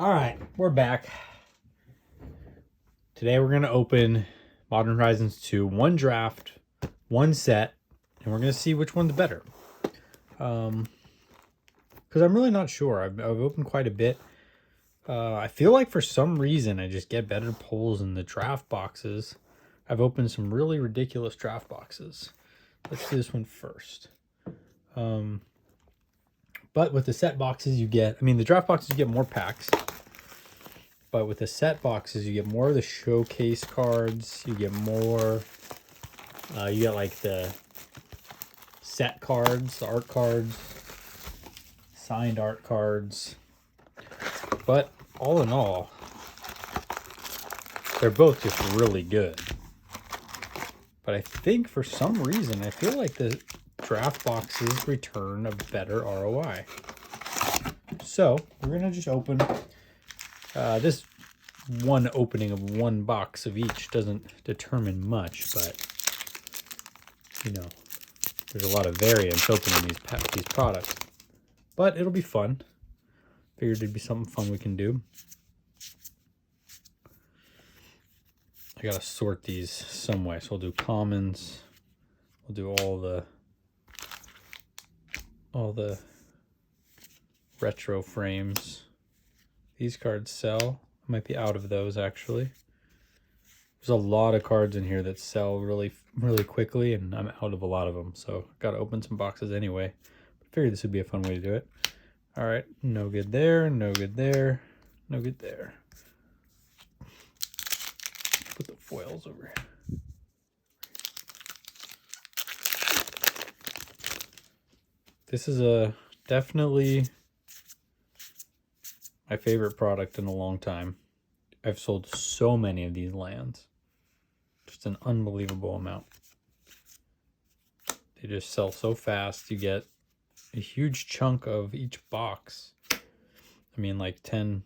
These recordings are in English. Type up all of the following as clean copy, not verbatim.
All right, we're back. Today we're going to open Modern Horizons 2, one draft, one set, and we're going to see which one's better. Because I'm really not sure. I've opened quite a bit. I feel like for some reason I just get better pulls in the draft boxes. I've opened some really ridiculous draft boxes. Let's do this one first. But with the set boxes you get, the draft boxes you get more packs. But with the set boxes, you get more of the showcase cards. You get more. You get like the set cards, the art cards, signed art cards. But all in all, they're both just really good. But I think for some reason, I feel like the draft boxes return a better ROI. So we're going to just open this one opening of one box of each doesn't determine much, but there's a lot of variance opening these products. But it'll be fun. Figured it'd be something fun we can do. I gotta sort these some way, so we'll do commons. We'll do all the retro frames. These cards sell. I might be out of those actually. There's a lot of cards in here that sell really, really quickly, and I'm out of a lot of them. So I gotta open some boxes anyway. I figured this would be a fun way to do it. All right, no good there, no good there, no good there. Put the foils over here. This is definitely my favorite product in a long time. I've sold so many of these lands. Just an unbelievable amount. They just sell so fast. You get a huge chunk of each box. Like 10%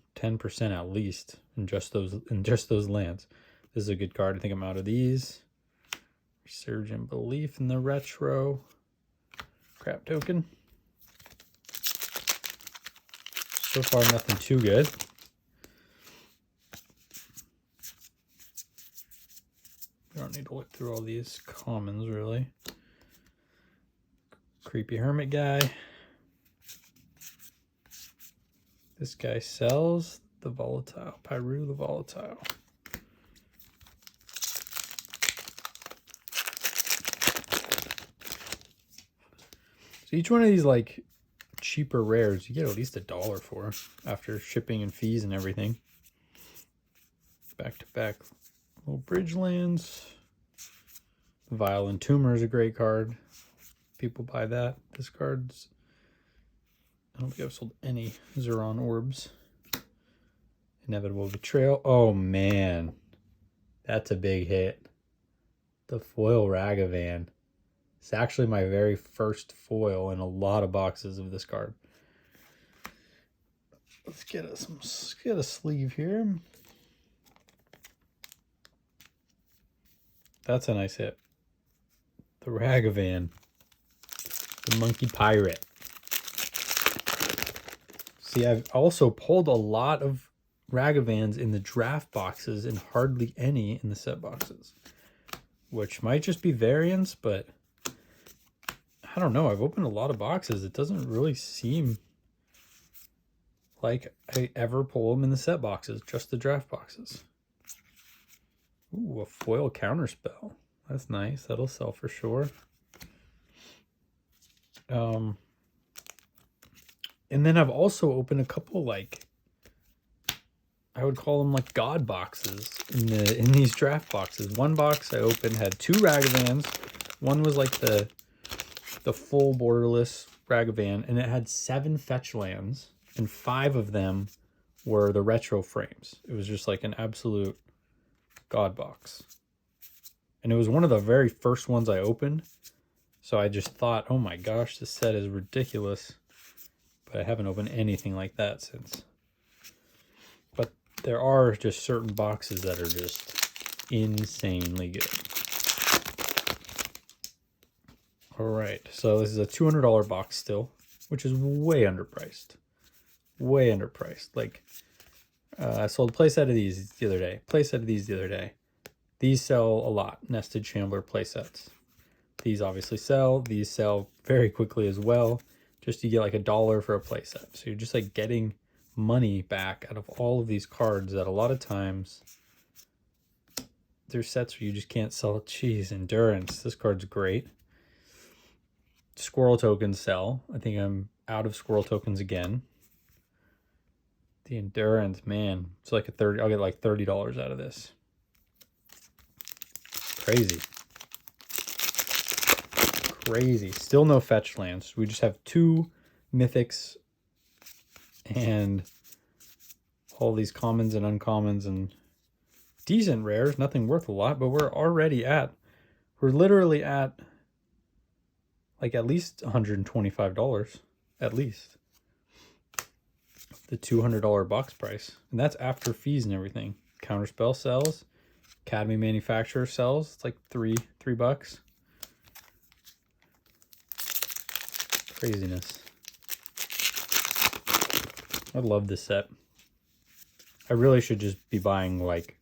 at least in just those lands. This is a good card. I think I'm out of these. Resurgent Belief in the retro. Crap token. So far, nothing too good. We don't need to look through all these commons, really. Creepy Hermit guy. This guy sells the Volatile. Pyru the Volatile. So each one of these, like, cheaper rares, you get at least $1 for after shipping and fees and everything. Back to back little bridge lands. Violent Tumor is a great card. People buy that. This card's, I don't think I've sold any Zeron Orbs. Inevitable Betrayal. Oh man, that's a big hit. The foil Ragavan. It's actually my very first foil in a lot of boxes of this card. Let's get a sleeve here. That's a nice hit. The Ragavan. The Monkey Pirate. See, I've also pulled a lot of Ragavans in the draft boxes and hardly any in the set boxes. Which might just be variance, but I don't know. I've opened a lot of boxes. It doesn't really seem like I ever pull them in the set boxes, just the draft boxes. Ooh, a foil counterspell. That's nice. That'll sell for sure. And then I've also opened a couple, like, I would call them like god boxes in these draft boxes. One box I opened had 2 Ragavans. One was like the full borderless Ragavan, and it had 7 fetch lands, and 5 of them were the retro frames. It was just like an absolute god box. And it was one of the very first ones I opened. So I just thought, oh my gosh, this set is ridiculous. But I haven't opened anything like that since. But there are just certain boxes that are just insanely good. All right, so this is a $200 box still, which is way underpriced. Way underpriced. Like, I sold a playset of these the other day. Playset of these the other day. These sell a lot. Nested Shambler playsets. These obviously sell. These sell very quickly as well. Just to get like $1 for a playset. So you're just like getting money back out of all of these cards that a lot of times there's sets where you just can't sell. Jeez, Endurance. This card's great. Squirrel tokens sell. I think I'm out of squirrel tokens again. The Endurance, man. It's like a 30. I'll get like $30 out of this. Crazy. Crazy. Still no fetch lands. We just have 2 mythics and all these commons and uncommons and decent rares. Nothing worth a lot, but we're literally at like at least $125 at least. The $200 box price. And that's after fees and everything. Counterspell sells. Academy Manufacturer sells. It's like $3 bucks. Craziness. I love this set. I really should just be buying like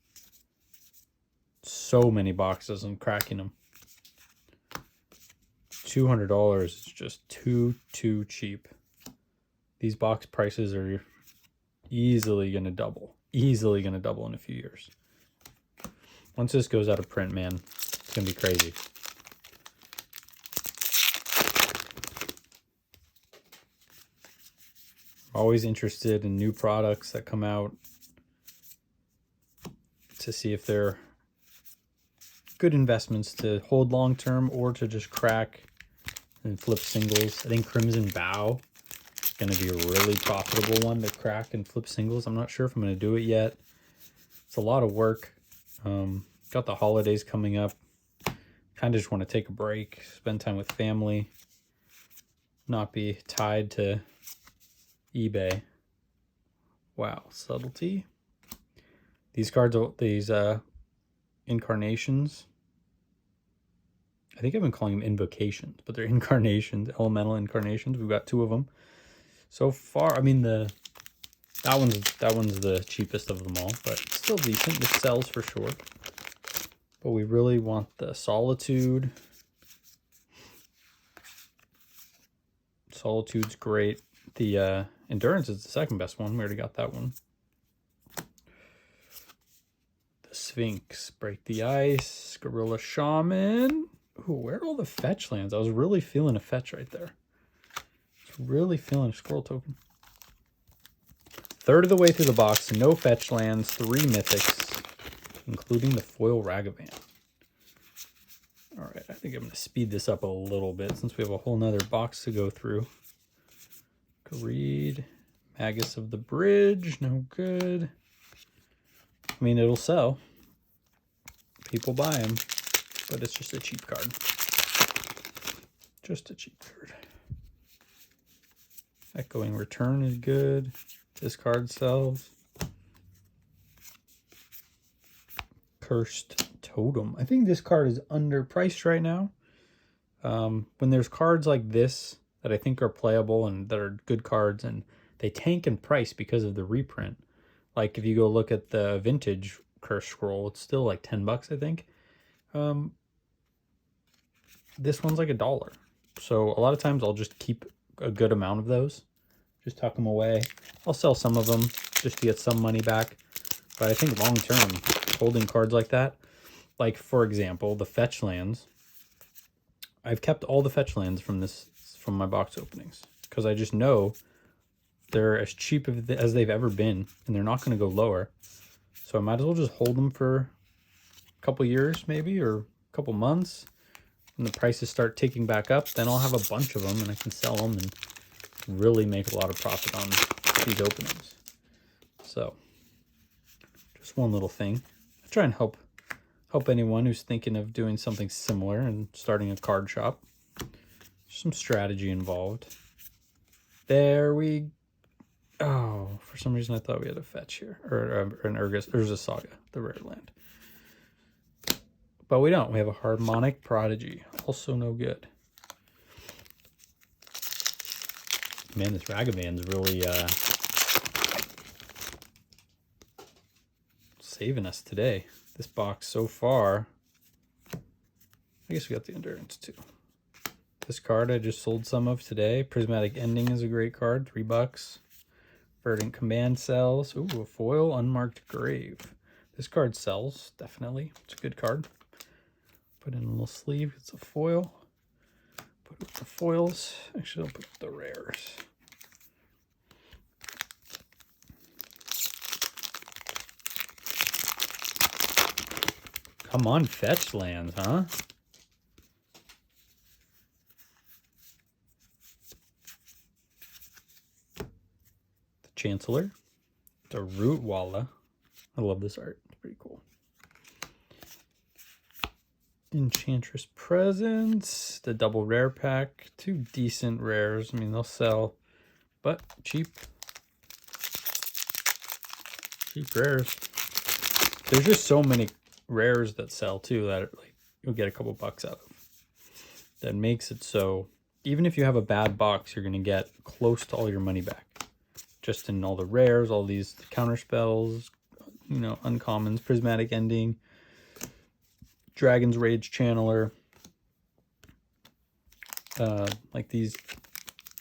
so many boxes and cracking them. $200 is just too cheap. These box prices are easily going to double. Easily going to double in a few years. Once this goes out of print, man, it's going to be crazy. Always interested in new products that come out to see if they're good investments to hold long term or to just crack and flip singles. I think Crimson Bow is going to be a really profitable one to crack and flip singles. I'm not sure if I'm going to do it yet. It's a lot of work. Got the holidays coming up. Kind of just want to take a break, spend time with family, not be tied to eBay. Wow, Subtlety. These cards, these incarnations. I think I've been calling them invocations, but they're incarnations, elemental incarnations. We've got 2 of them so far. I mean, that one's the cheapest of them all, but still decent. This sells for sure. But we really want the Solitude. Solitude's great. The Endurance is the second best one. We already got that one. The Sphinx, Break the Ice, Gorilla Shaman. Ooh, where are all the fetch lands? I was really feeling a fetch right there. Really feeling a squirrel token. Third of the way through the box, no fetch lands, 3 mythics, including the foil Ragavan. All right, I think I'm going to speed this up a little bit since we have a whole nother box to go through. Greed, Magus of the Bridge, no good. I mean, it'll sell. People buy them, but it's just a cheap card. Just a cheap card. Echoing Return is good. This card sells. Cursed Totem. I think this card is underpriced right now. When there's cards like this that I think are playable and that are good cards and they tank in price because of the reprint. Like if you go look at the vintage Cursed Scroll, it's still like 10 bucks, I think. This one's like $1. So a lot of times I'll just keep a good amount of those. Just tuck them away. I'll sell some of them just to get some money back. But I think long term, holding cards like that, like for example, the fetch lands. I've kept all the fetch lands from my box openings because I just know they're as cheap as they've ever been, and they're not going to go lower. So I might as well just hold them for a couple years maybe, or a couple months. When the prices start ticking back up, then I'll have a bunch of them and I can sell them and really make a lot of profit on these openings. So just one little thing. I try and help anyone who's thinking of doing something similar and starting a card shop. There's some strategy involved. There we... Oh, for some reason I thought we had a fetch here. Or an Urza Saga, the rare land. But we don't. We have a Harmonic Prodigy. Also no good. Man, this Ragavan's really saving us today. This box so far, I guess we got the endurance too. This card I just sold some of today. Prismatic Ending is a great card, $3. Verdant Command sells. Ooh, a foil, Unmarked Grave. This card sells, definitely. It's a good card. Put in a little sleeve, it's a foil. Put with the foils. Actually, I'll put the rares. Come on, fetch lands, huh? The Chancellor. The Root Walla. I love this art. It's pretty cool. Enchantress Presence. The double rare pack. 2 decent rares. I mean, they'll sell, but cheap. Cheap rares. There's just so many rares that sell too that like you'll get a couple bucks out of. That makes it so even if you have a bad box, you're gonna get close to all your money back. Just in all the rares, all these counter spells, you know, uncommons, Prismatic Ending, Dragon's Rage Channeler, like these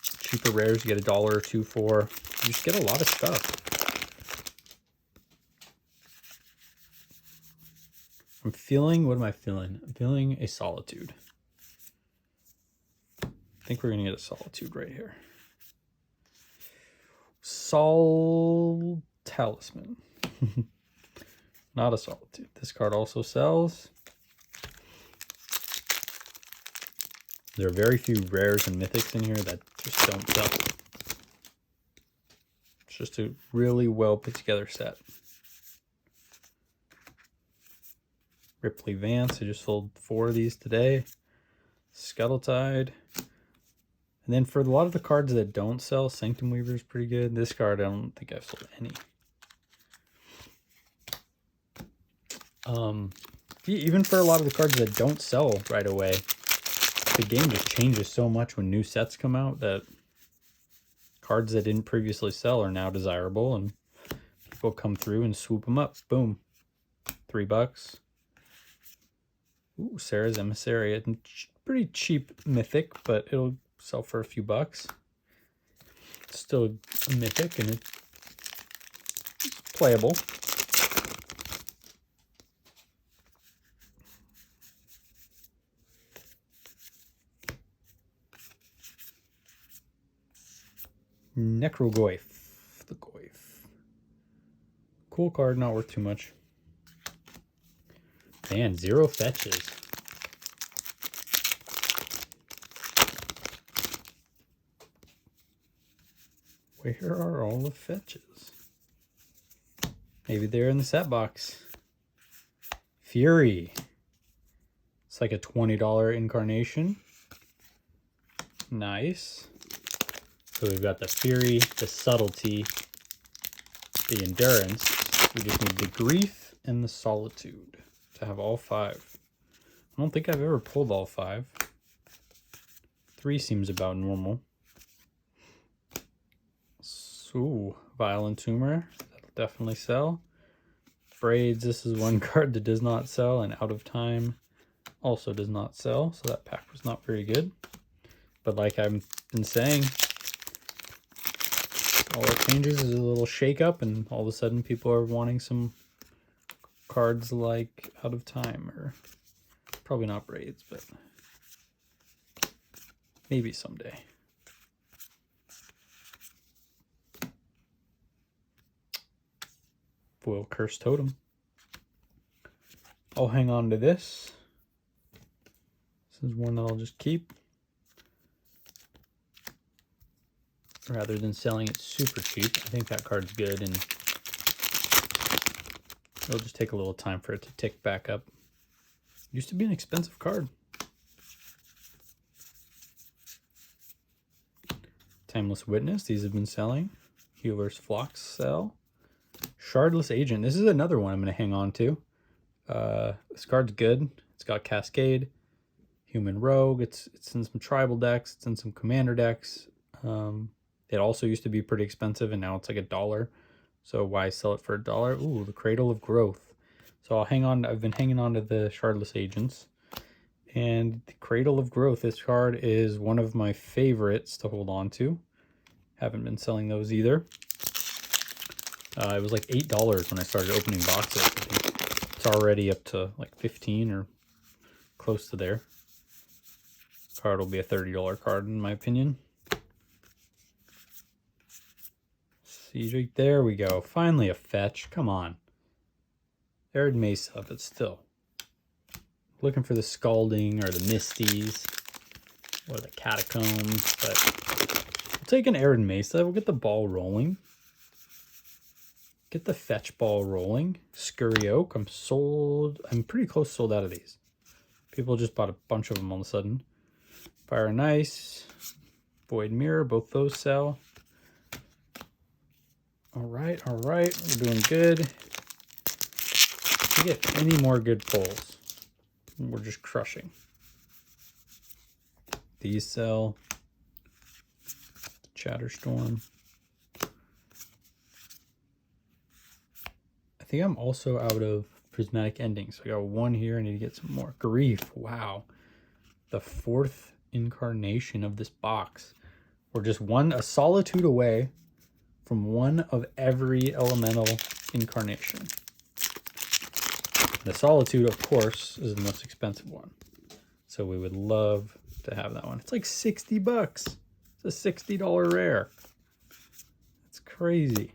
cheaper rares, you get $1 or $2 for. You just get a lot of stuff. I'm feeling, what am I feeling? I'm feeling a Solitude. I think we're gonna get a Solitude right here. Sol Talisman. Not a Solitude. This card also sells. There are very few rares and mythics in here that just don't sell. It's just a really well put together set. Ripley Vance, I just sold 4 of these today. Scuttletide. And then for a lot of the cards that don't sell, Sanctum Weaver is pretty good. This card, I don't think I've sold any. Even for a lot of the cards that don't sell right away, the game just changes so much when new sets come out that cards that didn't previously sell are now desirable, and people come through and swoop them up. Boom. $3. Ooh, Sarah's Emissary. A pretty cheap mythic, but it'll sell for a few bucks. It's still a mythic and it's playable. Necrogoyf. The Goyf. Cool card, not worth too much. Man, 0 fetches. Where are all the fetches? Maybe they're in the set box. Fury. It's like a $20 incarnation. Nice. So we've got the Fury, the Subtlety, the Endurance. We just need the Grief and the Solitude to have all 5. I don't think I've ever pulled all 5. 3 seems about normal. Ooh, Violent Tumor, that'll definitely sell. Braids, this is one card that does not sell, and Out of Time also does not sell, so that pack was not very good. But like I've been saying, all it changes is a little shake up, and all of a sudden people are wanting some cards like Out of Time, or probably not Braids, but maybe someday. Foil Curse Totem. I'll hang on to this. This is one that I'll just keep, rather than selling it super cheap. I think that card's good, and it'll just take a little time for it to tick back up. Used to be an expensive card. Timeless Witness, these have been selling. Healer's Flocks sell. Shardless Agent, this is another one I'm going to hang on to. This card's good. It's got Cascade, Human Rogue, it's in some tribal decks, it's in some commander decks. It also used to be pretty expensive, and now it's like $1. So why sell it for $1? Ooh, the Cradle of Growth. So I'll hang on. I've been hanging on to the Shardless Agents. And the Cradle of Growth, this card is one of my favorites to hold on to. Haven't been selling those either. It was like $8 when I started opening boxes. I think it's already up to like 15 or close to there. Card will be a $30 card in my opinion. See, there we go. Finally a fetch. Come on. Arid Mesa, but still. Looking for the Scalding or the Misties or the Catacombs, but we'll take an Arid Mesa. We'll get the ball rolling. Get the fetch ball rolling. Scurry Oak. I'm pretty close sold out of these. People just bought a bunch of them all of a sudden. Fire and Ice. Void Mirror. Both those sell. All right. We're doing good. If we get any more good pulls, we're just crushing. These sell. Chatterstorm. I think I'm also out of Prismatic Endings. So I got one here. I need to get some more. Grief. Wow. The 4th incarnation of this box. We're just a Solitude away from one of every elemental incarnation. The Solitude, of course, is the most expensive one. So we would love to have that one. It's like $60. It's a $60 rare. It's crazy.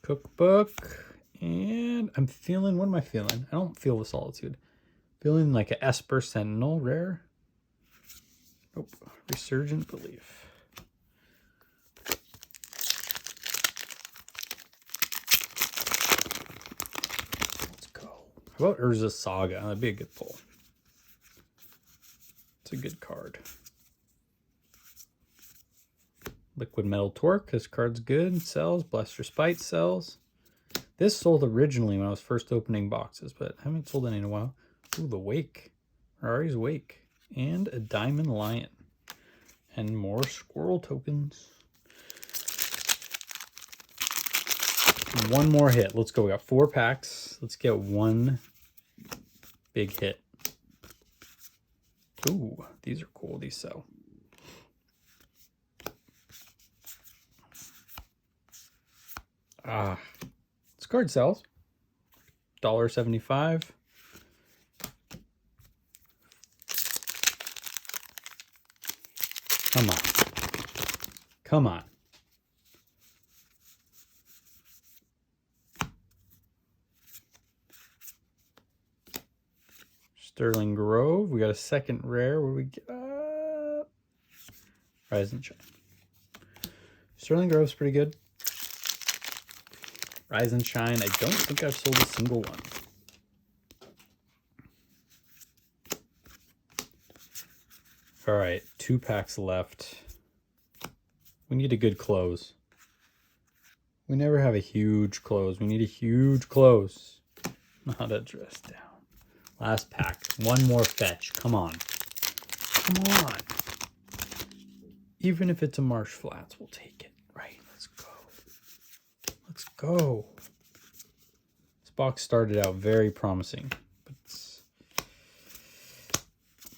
Cookbook. And I'm feeling, what am I feeling? I don't feel the Solitude. Feeling like an Esper Sentinel rare. Nope. Resurgent Belief. How about Urza Saga? That'd be a good pull. It's a good card. Liquid Metal Torque. This card's good. Sells. Blaster Spite sells. This sold originally when I was first opening boxes, but I haven't sold any in a while. Ooh, the Wake. Ferrari's Wake. And a Diamond Lion. And more Squirrel tokens. One more hit. Let's go. We got 4 packs. Let's get one big hit. Ooh, these are cool. These sell. This card sells. $1.75. Come on. Come on. Sterling Grove. We got a second rare. What do we get? Rise and Shine. Sterling Grove's pretty good. Rise and Shine. I don't think I've sold a single one. All right, 2 packs left. We need a good close. We never have a huge close. We need a huge close. Not a dress down. Last pack. One more fetch. Come on. Come on. Even if it's a Marsh Flats, we'll take it. Right. Let's go. Let's go. This box started out very promising, but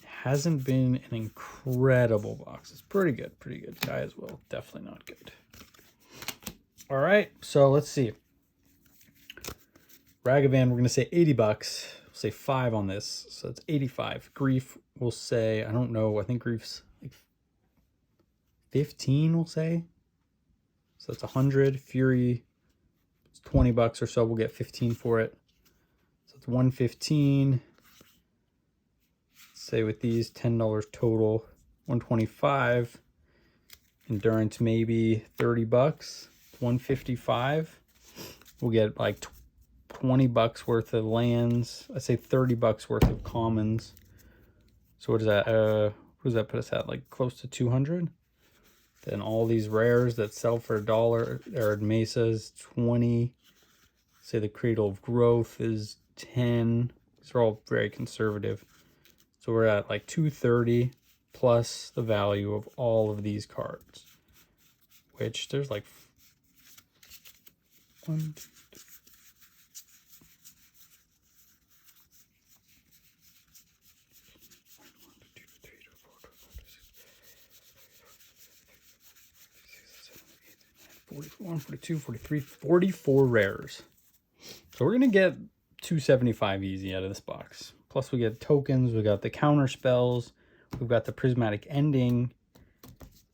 hasn't been an incredible box. It's pretty good. Pretty good. Guy as well. Definitely not good. All right. So let's see. Ragavan, we're going to say $80. Say 5 on this, so it's 85. Grief, we'll say, I don't know, I think Grief's like 15, we'll say. So it's 100. Fury, it's $20 or so. We'll get 15 for it. So it's 115. Say with these $10 total, 125. Endurance maybe $30. 155. We'll get like $20 worth of lands. I say $30 worth of commons. So what is that? What does that put us at? Like close to 200. Then all these rares that sell for $1. Arid Mesa's 20. Say the Cradle of Growth is 10. These are all very conservative. So we're at like 230 plus the value of all of these cards, which there's like 1, 2, 41, 42, 43, 44 rares. So we're going to get 275 easy out of this box. Plus we get tokens, we got the counter spells, we've got the prismatic ending.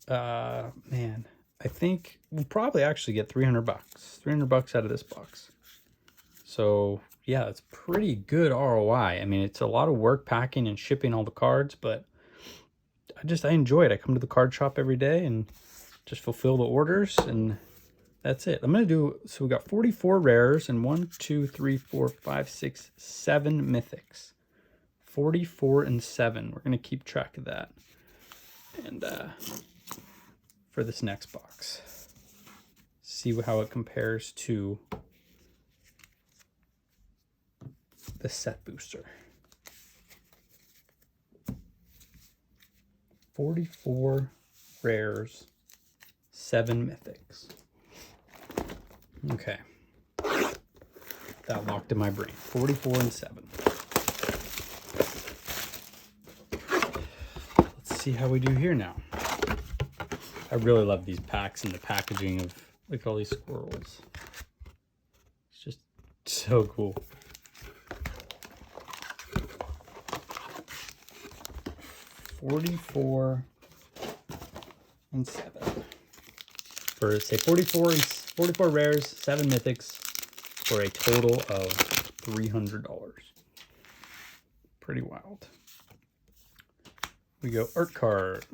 Man, I think we'll probably actually get 300 bucks. 300 bucks out of this box. So yeah, it's pretty good ROI. I mean, it's a lot of work packing and shipping all the cards, but I enjoy it. I come to the card shop every day and just fulfill the orders, and that's it. I'm going to do, so we got 44 rares and 1, 2, 3, 4, 5, 6, 7 mythics. 44 and 7. We're going to keep track of that. And for this next box, see how it compares to the set booster. 44 rares, 7 mythics. Okay. That locked in my brain. 44 and 7. Let's see how we do here now. I really love these packs and the packaging of, like, all these squirrels. It's just so cool. $44 and 7. For, say, 44 rares, 7 mythics, for a total of $300. Pretty wild. We go art card.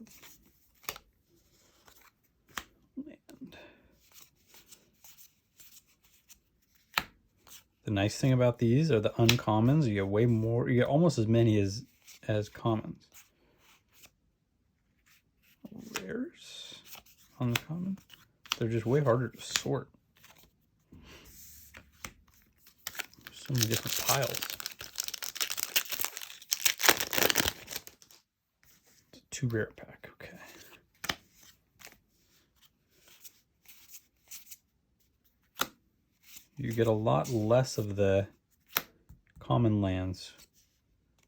And the nice thing about these are the uncommons. You get way more. You get almost as many as commons. Rares on the common. They're just way harder to sort. So many different piles. It's a 2 rare pack, okay. You get a lot less of the common lands,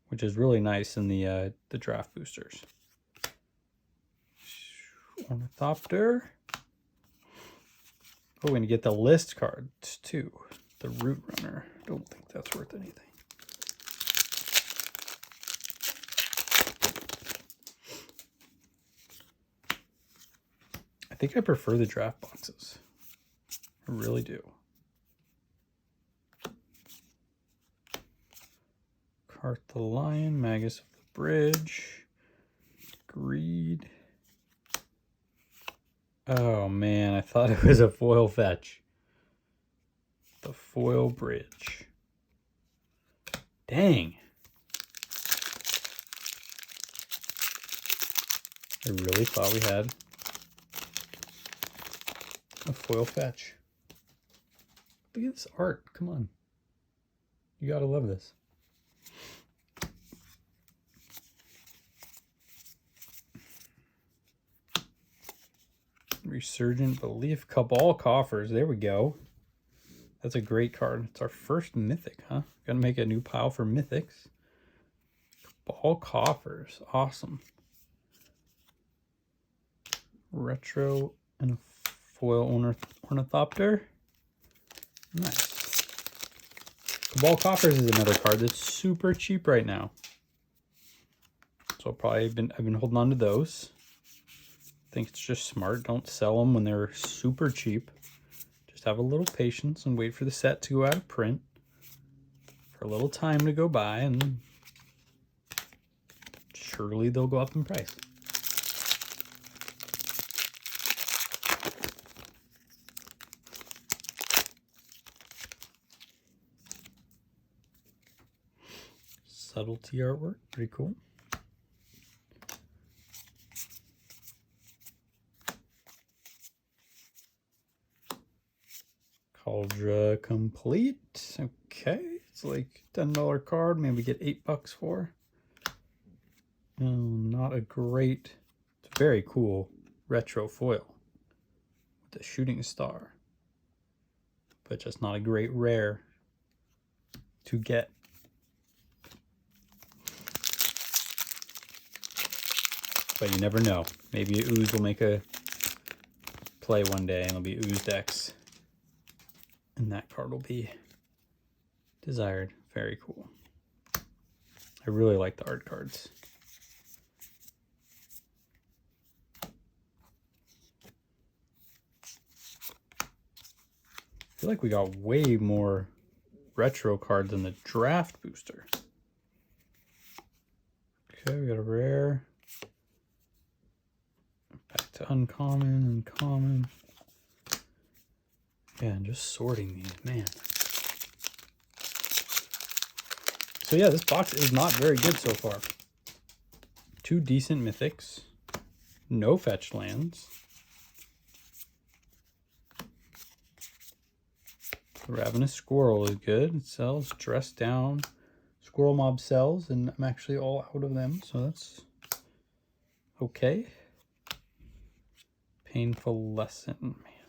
which is really nice in the draft boosters. Ornithopter. Oh, we're going to get the list cards too. The Root Runner. Don't think that's worth anything. I think I prefer the draft boxes. I really do. Cart the Lion, Magus of the Bridge, Greed. Oh man, I thought it was a foil fetch. The foil bridge. Dang. I really thought we had a foil fetch. Look at this art. Come on. You gotta love this. Resurgent Belief. Cabal Coffers. There we go. That's a great card. It's our first mythic, huh? Gonna make a new pile for mythics. Cabal Coffers. Awesome. Retro and a foil ornithopter. Nice. Cabal Coffers is another card that's super cheap right now. So I've been holding on to those. I think it's just smart. Don't sell them when they're super cheap. Just have a little patience and wait for the set to go out of print. For a little time to go by, and surely they'll go up in price. Subtlety artwork, pretty cool. Cauldra Complete. Okay, it's like $10 card. Maybe get $8 for. Not a great. It's a very cool retro foil with the shooting star. but just not a great rare to get. But you never know. Maybe a ooze will make a play one day and it'll be ooze decks. And that card will be desired. Very cool. I really like the art cards. I feel like we got way more retro cards in the draft booster. Okay, we got a rare. Back to uncommon, uncommon. Yeah, and just sorting these, man. So yeah, this box is not very good so far. 2 decent mythics. No fetch lands. The Ravenous Squirrel is good. It sells. Dress Down. Squirrel Mob sells, and I'm actually all out of them, so that's okay. Painful Lesson. Man,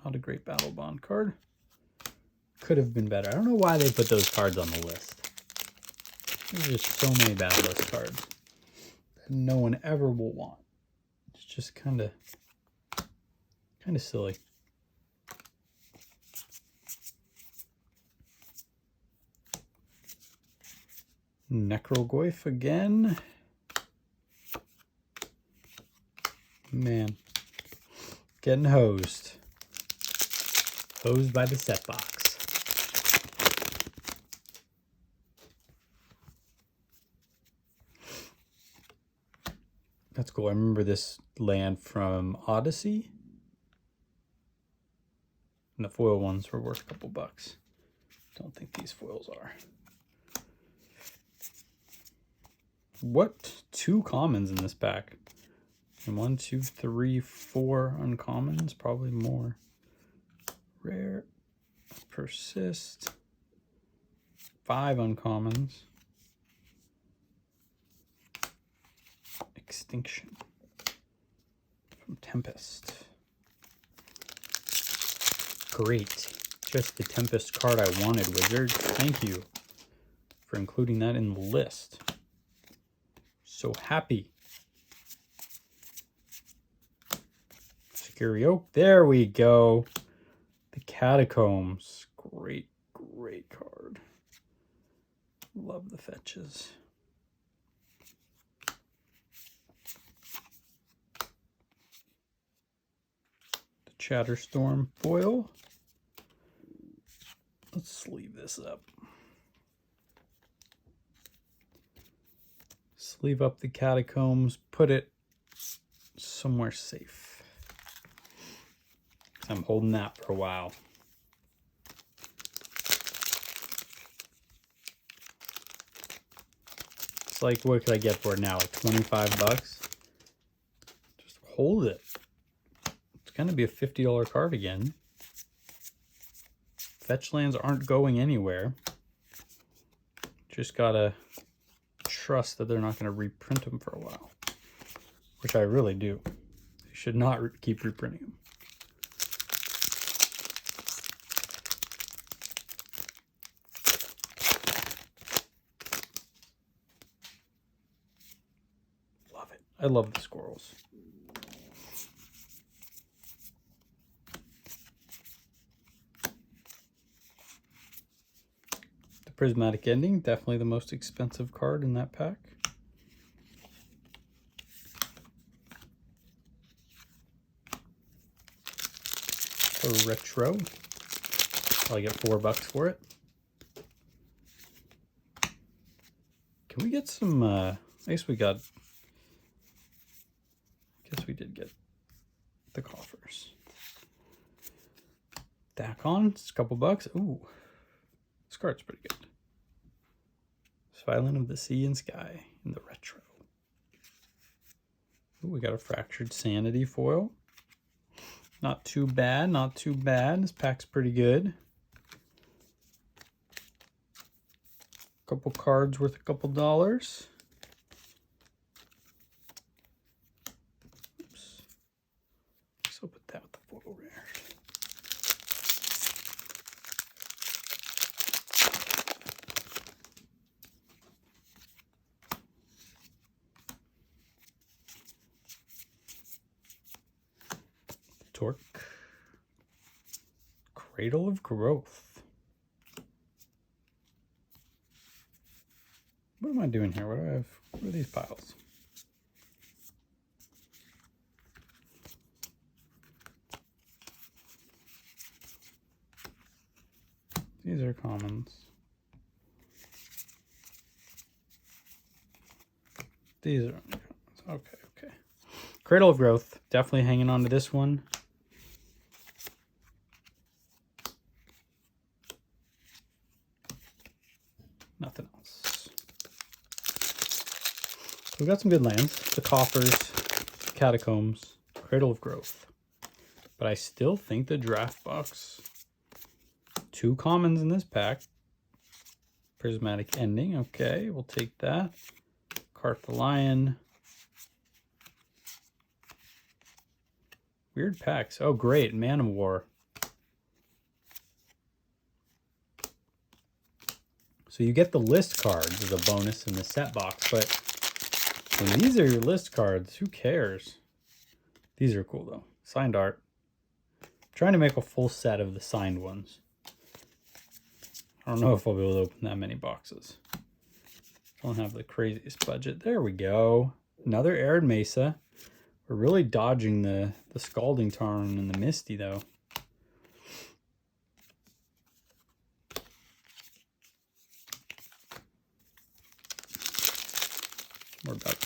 not a great Battle Bond card. Could have been better. I don't know why they put those cards on the list. There's just so many bad list cards that no one ever will want. It's just kind of silly. Necrogoyf again. Man, getting hosed. Hosed by the set box. That's cool. I remember this land from Odyssey. And the foil ones were worth a couple bucks. Don't think these foils are. What 2 commons in this pack? And 1, 2, 3, 4 uncommons, probably more. Rare, Persist, 5 uncommons. Extinction from Tempest. Great. Just the Tempest card I wanted, Wizard. Thank you for including that in the list. So happy. Scary Oak. There we go. The Catacombs. Great, great card. Love the fetches. The Chatterstorm foil. Let's sleeve this up. Sleeve up the Catacombs. Put it somewhere safe. I'm holding that for a while. It's like, what could I get for it now? Like 25 bucks? Just hold it. It's going to be a $50 card again. Fetch lands aren't going anywhere. Just gotta trust that they're not going to reprint them for a while. Which I really do. They should not keep reprinting them. Love it. I love the squirrels. The Prismatic Ending, definitely the most expensive card in that pack. A retro. I'll get $4 for it. Can we get some, I guess we got, I guess we did get the coffers. Dakon, it's a couple bucks. Ooh, this card's pretty good. Violin of the Sea and Sky in the retro. Ooh, we got a Fractured Sanity foil. Not too bad, not too bad. This pack's pretty good. Couple cards worth a couple dollars. Oops. So put that with the foil rare. Torque. Cradle of Growth. What am I doing here? What do I have? What are these piles? These are commons. These are uncommons. Okay. Cradle of Growth. Definitely hanging on to this one. Nothing else. We've got some good lands. The Coffers, Catacombs, Cradle of Growth. But I still think the draft box. 2 commons in this pack. Prismatic Ending. Okay, we'll take that. Cart the Lion. Weird packs. Oh, great. Man of War. So you get the list cards as a bonus in the set box, but when these are your list cards, who cares? These are cool, though. Signed art. I'm trying to make a full set of the signed ones. I don't know if I'll be able to open that many boxes. I don't have the craziest budget. There we go. Another Arid Mesa. We're really dodging the Scalding Tarn and the Misty, though. We're about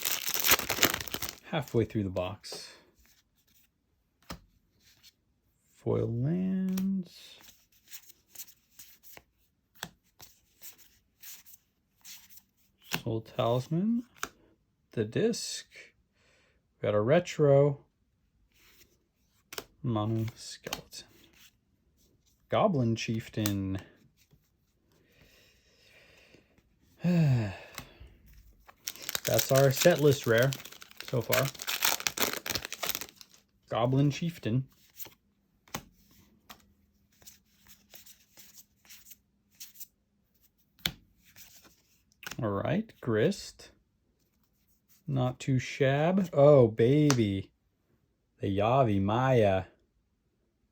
halfway through the box. Foil lands. Soul Talisman. The disc. We got a retro. Mono Skeleton. Goblin Chieftain. That's our set list rare so far. Goblin Chieftain. All right, Grist. Not too shab. Oh, baby. The Yavi Maya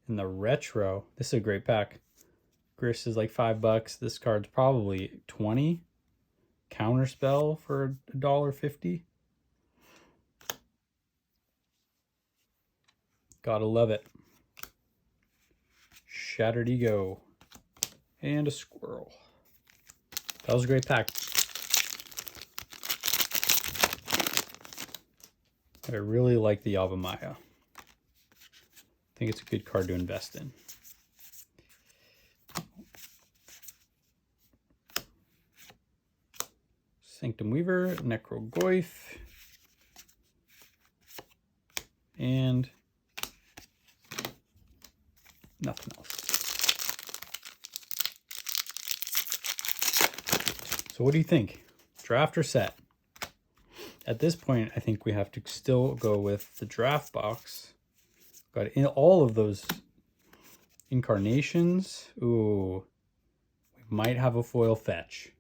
in the retro. This is a great pack. Grist is like $5. This card's probably 20. Counterspell for $1.50. Gotta love it. Shattered Ego. And a squirrel. That was a great pack. I really like the Yavimaya. I think it's a good card to invest in. Sanctum Weaver, Necrogoyf, and nothing else. So what do you think? Draft or set? At this point, I think we have to still go with the draft box. Got in all of those incarnations. Ooh, we might have a foil fetch.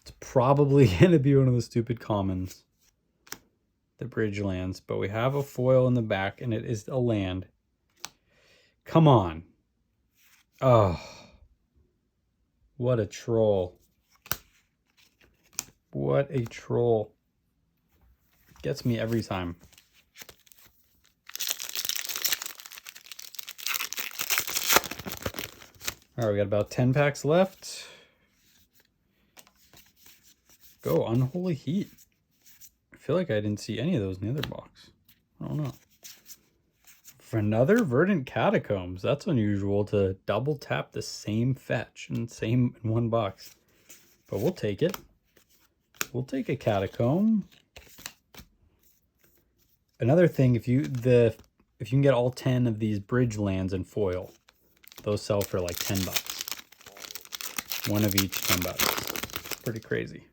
It's probably going to be one of the stupid commons. The bridge lands. But we have a foil in the back, and it is a land. Come on. Oh. What a troll. What a troll. Gets me every time. All right, we got about 10 packs left. Go, Unholy Heat. I feel like I didn't see any of those in the other box. I don't know. For another Verdant Catacombs, that's unusual to double tap the same fetch and same in one box. But we'll take it. We'll take a Catacomb. Another thing, if you can get all 10 of these bridge lands in foil, those sell for like $10. One of each, $10. Pretty crazy.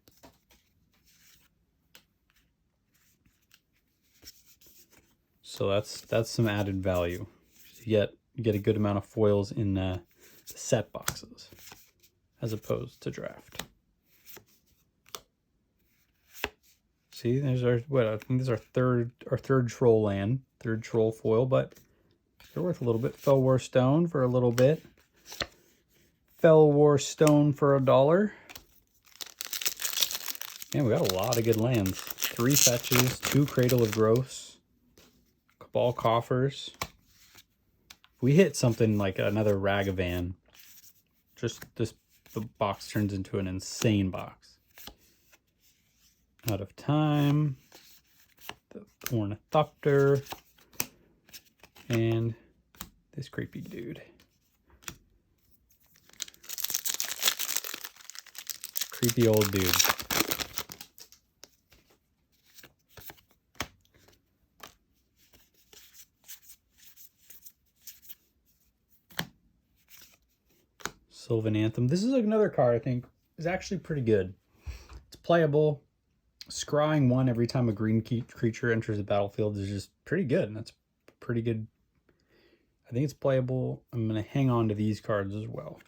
So that's some added value. You get a good amount of foils in the set boxes as opposed to draft. See, there's our, what, I think this is our third troll land, third troll foil, but they're worth a little bit. Fell War Stone for a little bit. Fell War Stone for $1. Man, we got a lot of good lands. 3 fetches, 2 Cradle of Growths, Cabal Coffers. If we hit something like another Ragavan, just the box turns into an insane box. Out of Time, the Ornithopter, and this creepy dude. Creepy old dude. Sylvan Anthem. This is another card I think is actually pretty good. It's playable. Scrying 1 every time a green creature enters the battlefield is just pretty good. That's pretty good. I think it's playable. I'm going to hang on to these cards as well.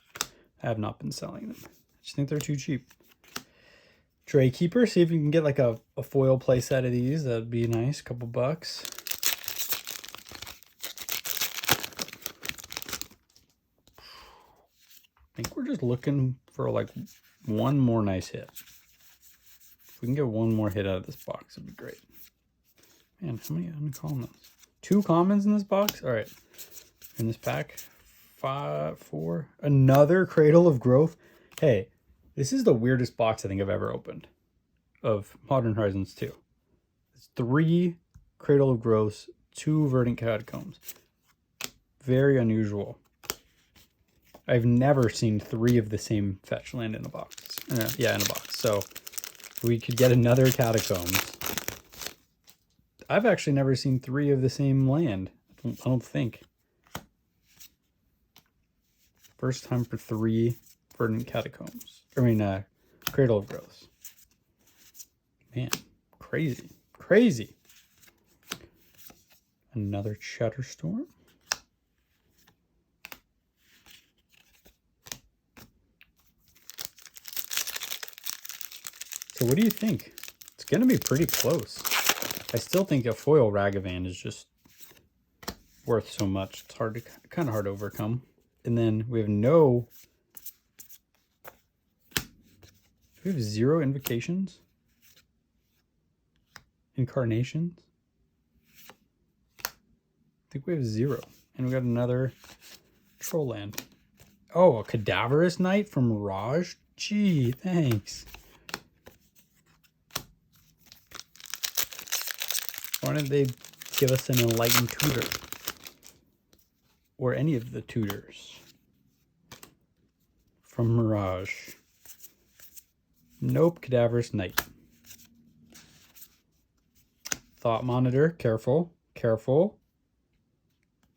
I have not been selling them. I just think they're too cheap. Dray Keeper. See if you can get like a foil play set of these. That'd be nice. Couple bucks. I think we're just looking for like one more nice hit. If we can get one more hit out of this box, it'd be great. Man, how many commons? 2 commons in this box? All right. In this pack, 5, 4. Another Cradle of Growth. Hey, this is the weirdest box I think I've ever opened of Modern Horizons 2. It's 3 Cradle of Growths, 2 Verdant Catacombs. Very unusual. I've never seen 3 of the same fetch land in a box. Yeah, in a box. So we could get another Catacombs. I've actually never seen 3 of the same land. I don't think. First time for 3 Verdant Catacombs. I mean, Cradle of Growths. Man, crazy. Crazy. Another Shutterstorm. So what do you think? It's going to be pretty close. I still think a foil Ragavan is just worth so much. It's hard to kind of hard to overcome. And then we have no. Do we have 0 invocations? Incarnations? I think we have 0. And we got another troll land. Oh, a Cadaverous Knight from Mirage? Gee, thanks. Why didn't they give us an Enlightened Tutor? Or any of the tutors from Mirage. Nope, Cadaverous Knight. Thought Monitor, careful, careful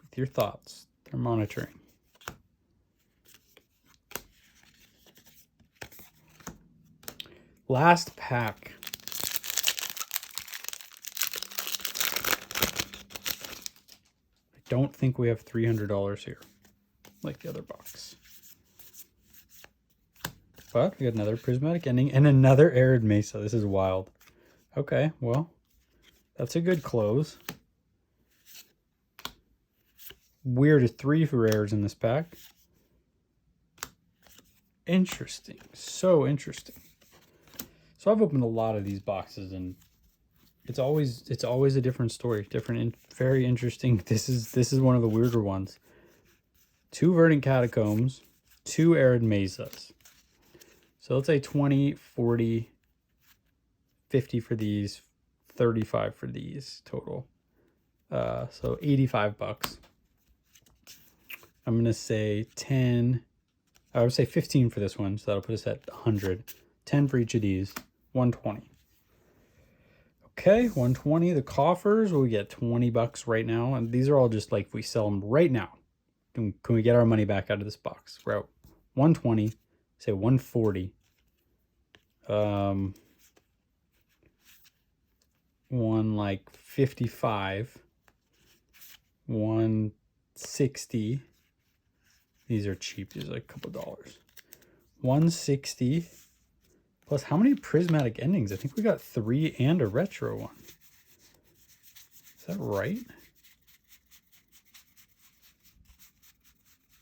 with your thoughts. They're monitoring. Last pack. Don't think we have $300 here, like the other box. But we got another Prismatic Ending and another Arid Mesa. This is wild. Okay, well, that's a good close. Weird 3 rares in this pack. Interesting. So interesting. So I've opened a lot of these boxes and it's always a different story, different and very interesting. This is one of the weirder ones. 2 Verdant Catacombs, 2 Arid Mesas. So let's say 20, 40, 50 for these, 35 for these total. So 85 bucks. I'm gonna say 10. I would say 15 for this one, so that'll put us at 100. 10 for each of these, 120. Okay, 120. The coffers, we get 20 bucks right now. And these are all just like, if we sell them right now, can we get our money back out of this box? We're at 120, say 140. One like 55, 160. These are cheap. These are like a couple dollars. 160 Plus, how many prismatic endings? I think we got 3 and a retro one. Is that right?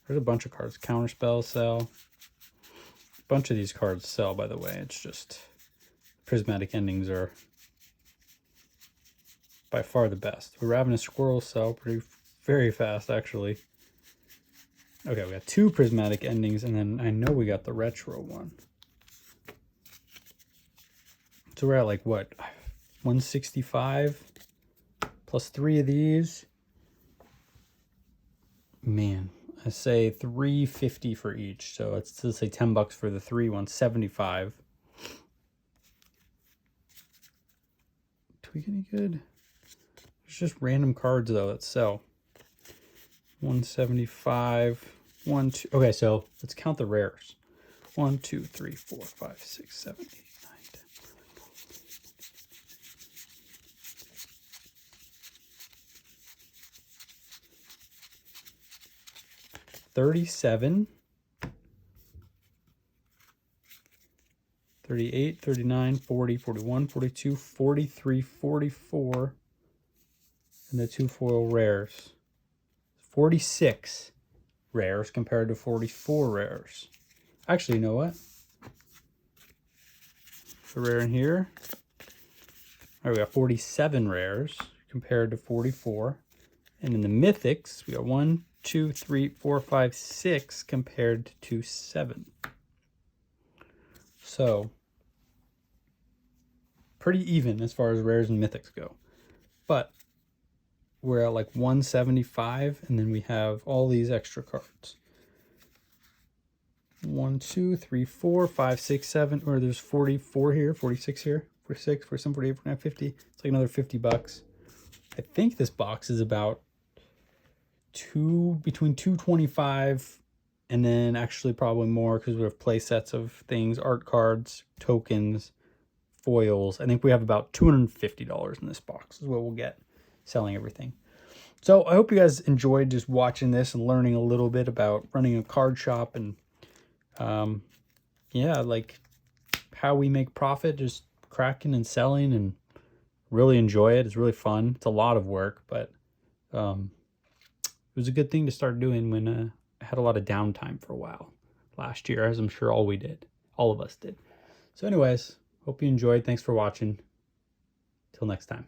There's a bunch of cards. Counterspell sell. A bunch of these cards sell, by the way. It's just prismatic endings are by far the best. We're having a squirrel sell very fast, actually. Okay, we got 2 prismatic endings, and then I know we got the retro one. So we're at like what, 165 plus 3 of these. Man, I say 350 for each. So let's say $10 for the 3, 175. Do we get any good? There's just random cards though that sell. 175, 1, 2. Okay, so let's count the rares. 1, 2, 3, 4, 5, 6, 7, 8, 9, 10. 37, 38, 39, 40, 41, 42, 43, 44, and the 2 foil rares. 46 rares compared to 44 rares. Actually, you know what? The rare in here. All right, we got 47 rares compared to 44. And in the mythics, we got 1, 2, 3, 4, 5, 6 compared to 7. So, pretty even as far as rares and mythics go. But we're at like 175, and then we have all these extra cards. 1, 2, 3, 4, 5, 6, 7, or there's 44 here, 46 here, 46, 47, 48, 49, 50. It's like another $50. I think this box is about between 225 and then actually probably more because we have play sets of things, art cards, tokens, foils. I think we have about $250 in this box is what we'll get selling everything. So I hope you guys enjoyed just watching this and learning a little bit about running a card shop and yeah, like how we make profit, just cracking and selling, and really enjoy it. It's really fun. It's a lot of work, but it was a good thing to start doing when I had a lot of downtime for a while last year, as I'm sure all of us did. So anyways, hope you enjoyed. Thanks for watching. Till next time.